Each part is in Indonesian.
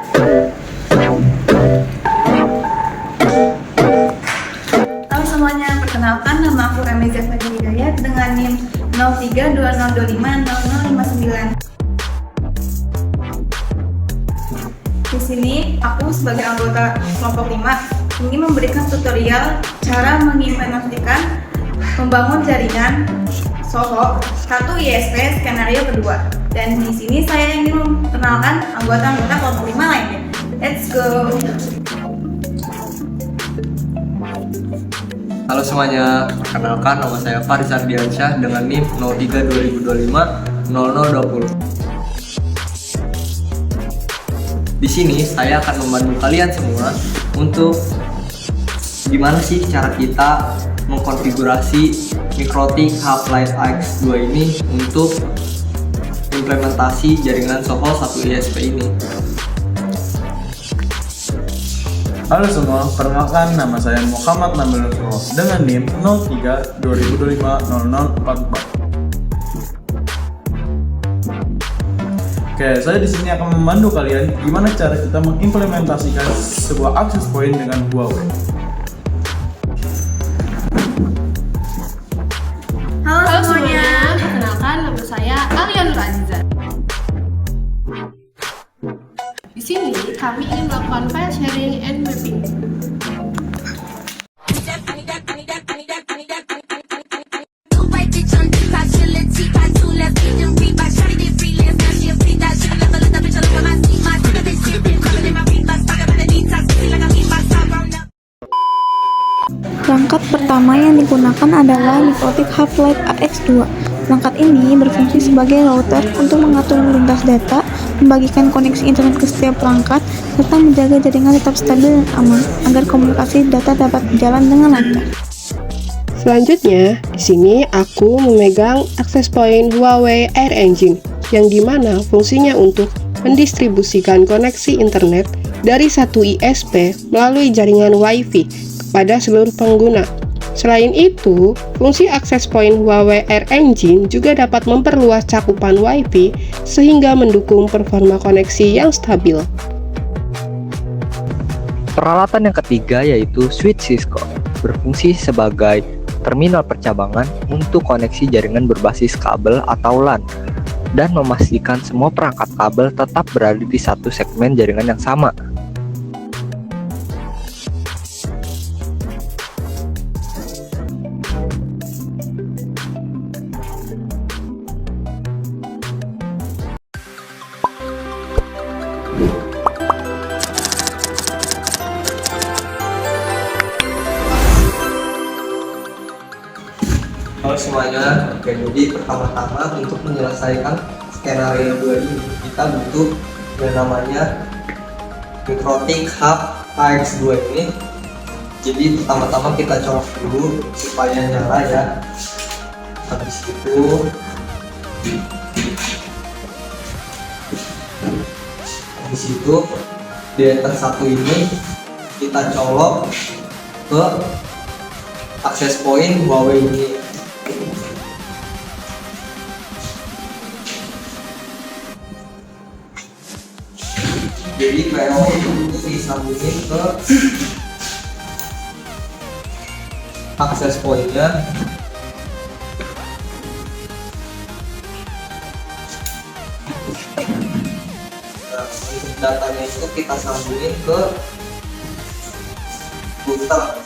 Halo semuanya, perkenalkan nama aku Ramiza Fadli Hidayat dengan NIM 0320250059. Di sini aku sebagai anggota kelompok 5 ingin memberikan tutorial cara mengimplementasikan membangun jaringan SOHO 1 ISP skenario kedua. Dan di sini saya ingin memperkenalkan anggota-anggota kelompok 5 lainnya. Let's go! Halo semuanya, perkenalkan nama saya Faris Ardiansyah dengan NIM 0320250020. Di sini saya akan membantu kalian semua untuk gimana sih cara kita mengkonfigurasi Mikrotik Hub-Lite AX2 ini untuk implementasi jaringan SOHO 1 ISP ini. Halo semua, perkenalkan nama saya Muhammad Nabil Nusro dengan NIM 0320250044. Oke, saya di sini akan membantu kalian gimana cara kita mengimplementasikan sebuah access point dengan Huawei. Halo semuanya, perkenalkan nama saya Alia Nur Aziza. Di sini kami ingin melakukan file sharing and mapping. Perangkat pertama yang digunakan adalah Mikrotik Hub-Lite AX2. Perangkat ini berfungsi sebagai router untuk mengatur lintas data, membagikan koneksi internet ke setiap perangkat, serta menjaga jaringan tetap stabil dan aman agar komunikasi data dapat berjalan dengan lancar. Selanjutnya, di sini aku memegang access point Huawei Air Engine, yang dimana fungsinya untuk mendistribusikan koneksi internet dari satu ISP melalui jaringan Wi-Fi kepada seluruh pengguna. Selain itu, fungsi access point Huawei Air Engine juga dapat memperluas cakupan Wi-Fi sehingga mendukung performa koneksi yang stabil. Peralatan yang ketiga yaitu switch Cisco, berfungsi sebagai terminal percabangan untuk koneksi jaringan berbasis kabel atau LAN dan memastikan semua perangkat kabel tetap berada di satu segmen jaringan yang sama. Halo semuanya, oke, jadi pertama-tama untuk menyelesaikan skenario 2 ini kita butuh yang namanya Mikrotik Hub AX2 ini. Jadi pertama-tama kita colok dulu supaya nyala ya. Habis itu di enter 1 ini kita colok ke access point Huawei ini. Jadi PO itu disambungin ke access point-nya. Nah, untuk datanya itu kita sambungin ke router.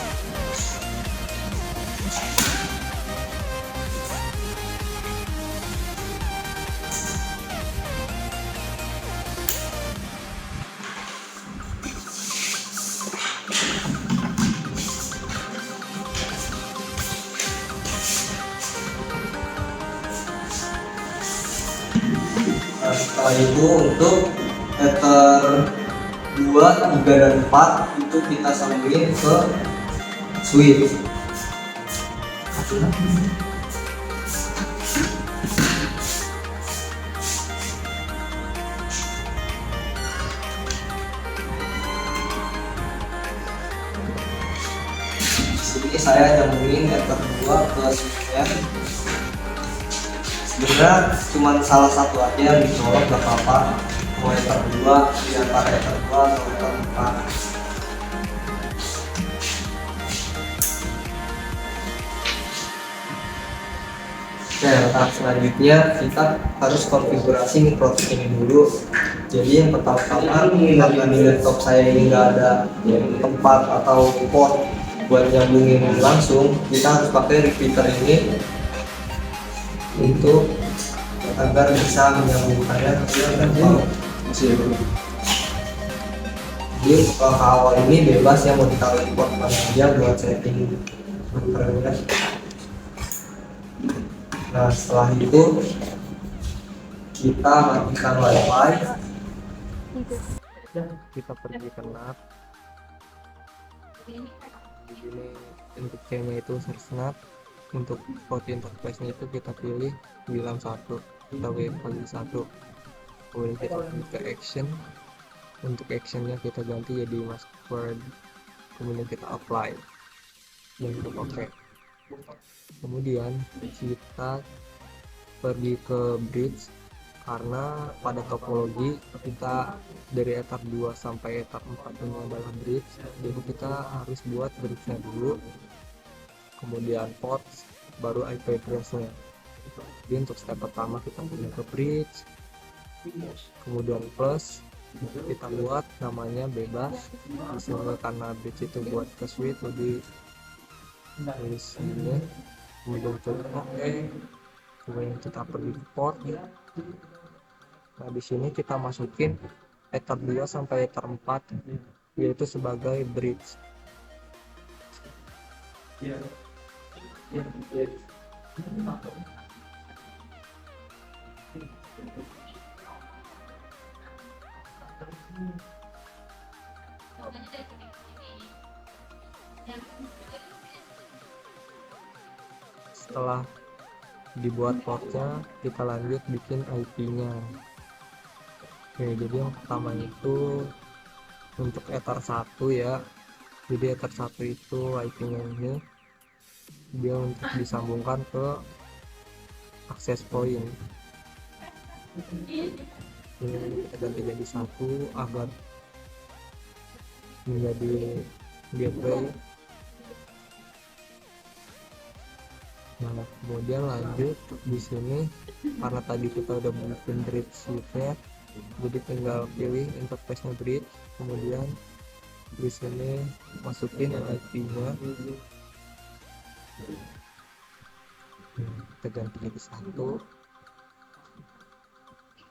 Nah, setelah itu untuk ether 2, 3, dan 4 itu kita sambungin ke switch. Di sini saya nyambungin ether 2 ke switch-nya. Sebenarnya cuma salah satu aja yang dicolok, gak apa-apa. mau ether 2 di antara ether 2 atau ether 4. Nah, tahap selanjutnya kita harus konfigurasi mikrotik ini dulu. Jadi yang pertama-tama, karena di laptop saya ini nggak ada tempat atau port buat nyambungin langsung, kita harus pakai repeater ini untuk agar bisa menyambungkannya ke laptop. Jadi awal ini bebas ya, mau ditaruh port mana aja buat setting servernya. Nah, setelah itu kita matikan wifi, kita pergi ke NAT. Di sini untuk C-nya itu search NAT, untuk port interface-nya itu kita pilih 91, kita pilih 1. Kemudian kita pergi ke action, untuk actionnya kita ganti jadi password, kemudian kita apply dan klik OK. Kemudian kita pergi ke bridge, karena pada topologi kita dari ether 2 sampai ether 4 ini adalah bridge, jadi kita harus buat bridge-nya dulu, kemudian ports, baru IP address-nya. Jadi untuk step pertama kita pergi ke bridge, kemudian plus, kita buat namanya bebas. Di sini karena bridge itu buat ke switch, jadi tulis ini, kemudian klik OK, kemudian kita pergi ke port. Nah, di sini kita masukin ether 2 sampai ether 4 yaitu sebagai bridge. Setelah dibuat portnya, kita lanjut bikin IP-nya. Oke, jadi yang pertama itu untuk ether 1 ya. Jadi ether 1 itu IP-nya ini, dia untuk disambungkan ke access point. Ini kita ganti jadi 1 agar menjadi gateway. Nah, kemudian lanjut di sini, karena tadi kita udah bikin bridge switch-nya, jadi tinggal pilih interface-nya bridge, kemudian di sini masukin IP-nya, kita ganti jadi 1.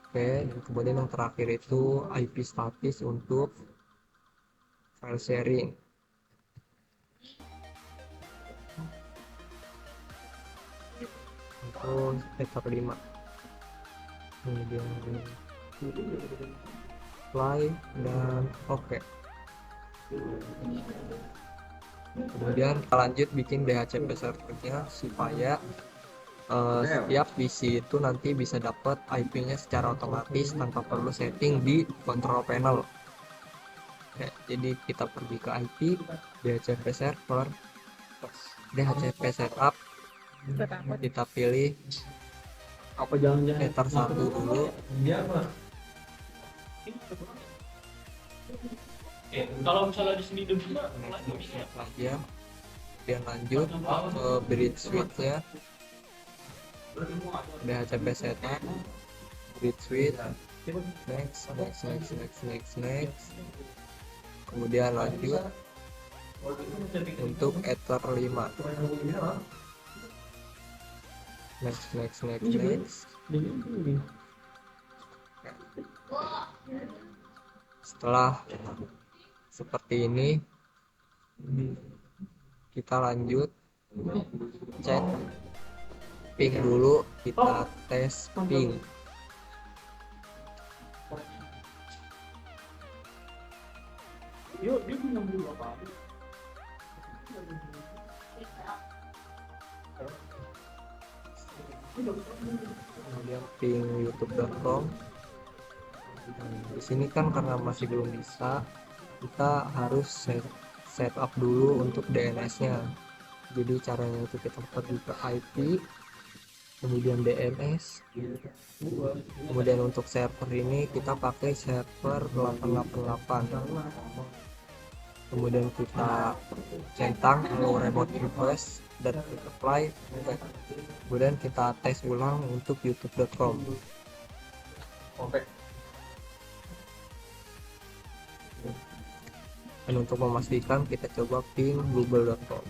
Oke, kemudian yang terakhir itu IP statis untuk file sharing. Itu ether 5, kemudian apply dan OK. Kemudian kita lanjut bikin DHCP servernya supaya setiap PC itu nanti bisa dapat IP-nya secara otomatis tanpa perlu setting di control panel. Oke, jadi kita pergi ke IP, DHCP server, DHCP setup, kita pilih ether 1 dulu. Kalau misalnya di sini debu aja, dia lanjut ke bridge switch ya, DHCP setup, bridge switch, next, kemudian lanjut untuk ether 5, next. Setelah seperti ini, kita lanjut cek ping dulu, kita tes ping. Kemudian ping youtube.com. Di sini kan karena masih belum bisa, kita harus set up dulu untuk DNS-nya. Jadi caranya itu kita pergi ke IP, kemudian DNS. Kemudian untuk server ini kita pakai server 888. Kemudian kita centang hello remote request dan klik apply. Kemudian kita tes ulang untuk youtube.com. Dan untuk memastikan kita coba ping google.com.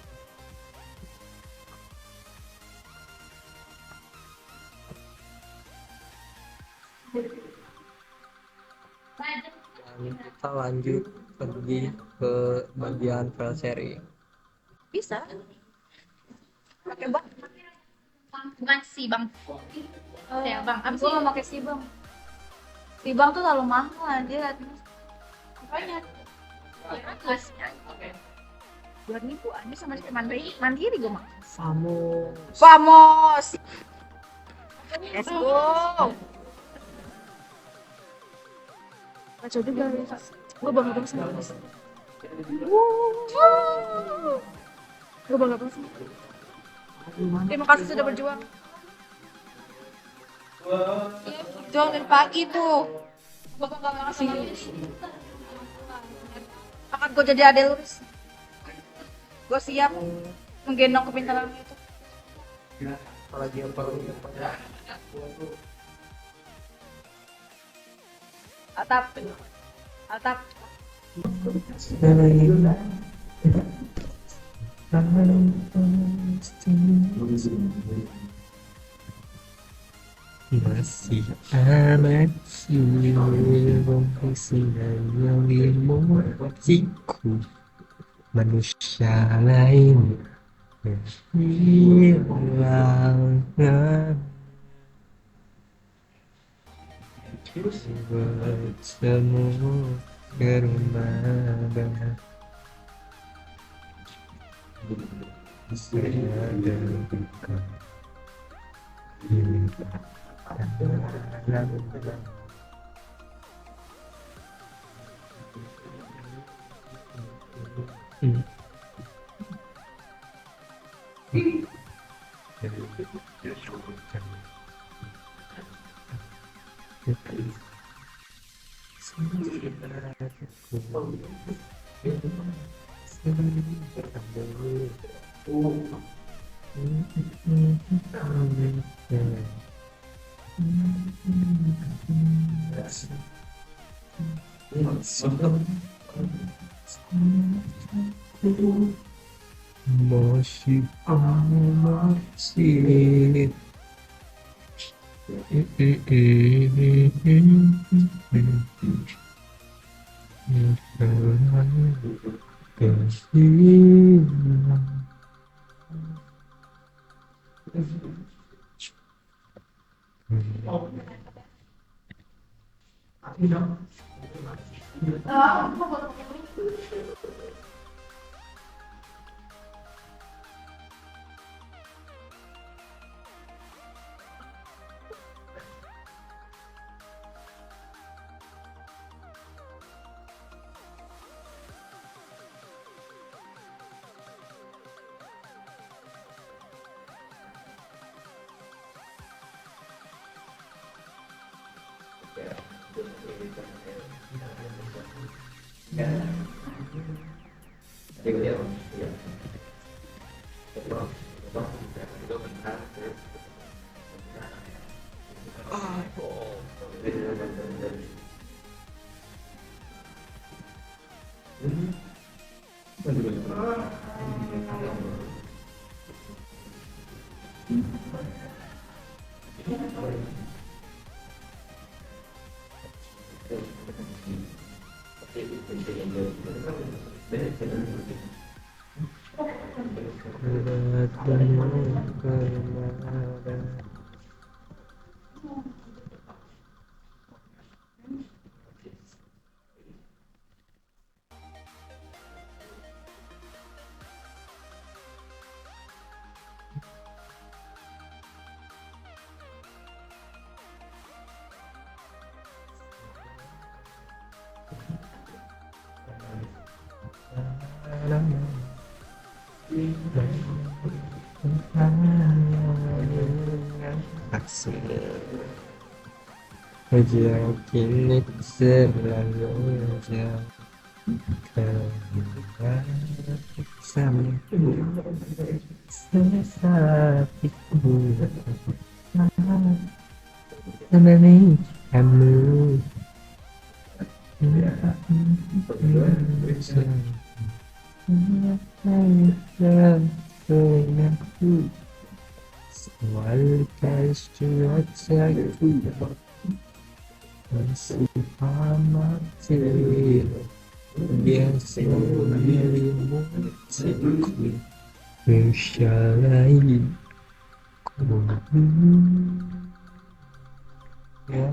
Dan kita lanjut pergi ke bagian file sharing. Bisa. Pakai bang. Bukan si bang. Ya bang. Abis gue mau pakai si bang. Si bang tuh terlalu mahal aja. Makanya. Terus. 2.000 aja sama mandiri gue mah. Vamos. Let's go. Baca juga. Gue bangga banget sama Mas. Gue bangga banget sama. Terima kasih sudah berjuang. Juang dari pagi tuh. Gue bangga banget sama lu. Akan gue jadi adek lurus. Gue siap menggendong kepintaran itu. Apalagi yang paling Atap. masih amat siang yang dimulaiku manusia lain hilang bertemu ke rumah saya duka masih Asik. Kini selalu jauh sama sesatiku menemani kamu. Selalu kasih masih amati biasa dirimu cikgu bersyalai ku ya.